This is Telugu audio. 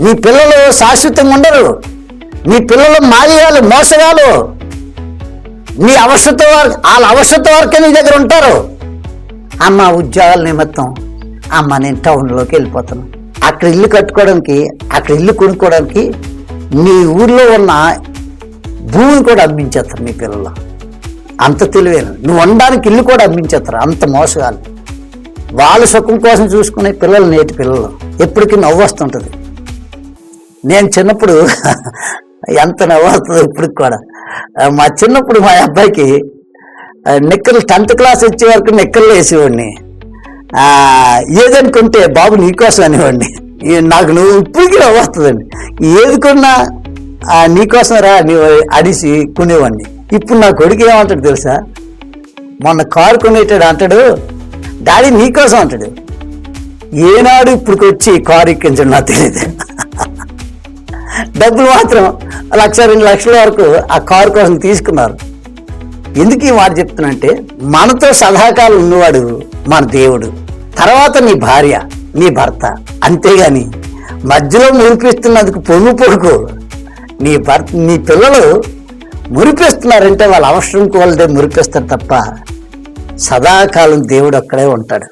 నీ పిల్లలు శాశ్వతంగా ఉండరు. నీ పిల్లలు మాయాలు, మోసగాలు. నీ అవసరత వాళ్ళ అవసరత వరకే నీ దగ్గర ఉంటారు. అమ్మ ఉద్యోగాల నిమిత్తం అమ్మ నేను టౌన్లోకి వెళ్ళిపోతాను, అక్కడ ఇల్లు కట్టుకోవడానికి, అక్కడ ఇల్లు కొనుక్కోవడానికి నీ ఊర్లో ఉన్న భూమిని కూడా అమ్మించేస్తారు మీ పిల్లలు. అంత తెలివైన నువ్వు ఉండడానికి ఇల్లు కూడా అమ్మించేస్తారు. అంత మోసగాలు. వాళ్ళ సుఖం కోసం చూసుకునే పిల్లలు నేటి పిల్లలు. ఎప్పటికీ నవ్వు వస్తుంటుంది. నేను చిన్నప్పుడు ఎంత నవ్వు వస్తుంది ఇప్పటికి కూడా. మా చిన్నప్పుడు మా అబ్బాయికి నిక్కర్లు 10th క్లాస్ వచ్చే వరకు నిక్కర్లు వేసేవాడిని. ఏదనుకుంటే బాబు నీకోసం అనేవాడిని. నాకు నువ్వు ఇప్పటికీ నవ్వు వస్తుందండి. ఏది కొన్నా నీకోసం రా నీవు అడిసి కొనేవాడిని. ఇప్పుడు నా కొడుకు ఏమంటాడు తెలుసా? మొన్న కారు కొనేటాడు అంటాడు, డాడీ నీకోసం అంటాడు. ఏనాడు ఇప్పటికి వచ్చి కారు ఎక్కించడం నాకు తెలియదు. డబ్బులు మాత్రం 1-2 లక్షల వరకు ఆ కారు కోసం తీసుకున్నారు. ఎందుకు ఈ మాట చెప్తున్నంటే, మనతో సదాకాలం ఉన్నవాడు మన దేవుడు, తర్వాత నీ భార్య, నీ భర్త. అంతేగాని మధ్యలో మురిపిస్తున్నందుకు పొంగిపోకు. నీ పిల్లలు మురిపిస్తున్నారంటే వాళ్ళ అవసరం వాళ్ళదే మురిపిస్తారు తప్ప సదాకాలం దేవుడు అక్కడే ఉంటాడు.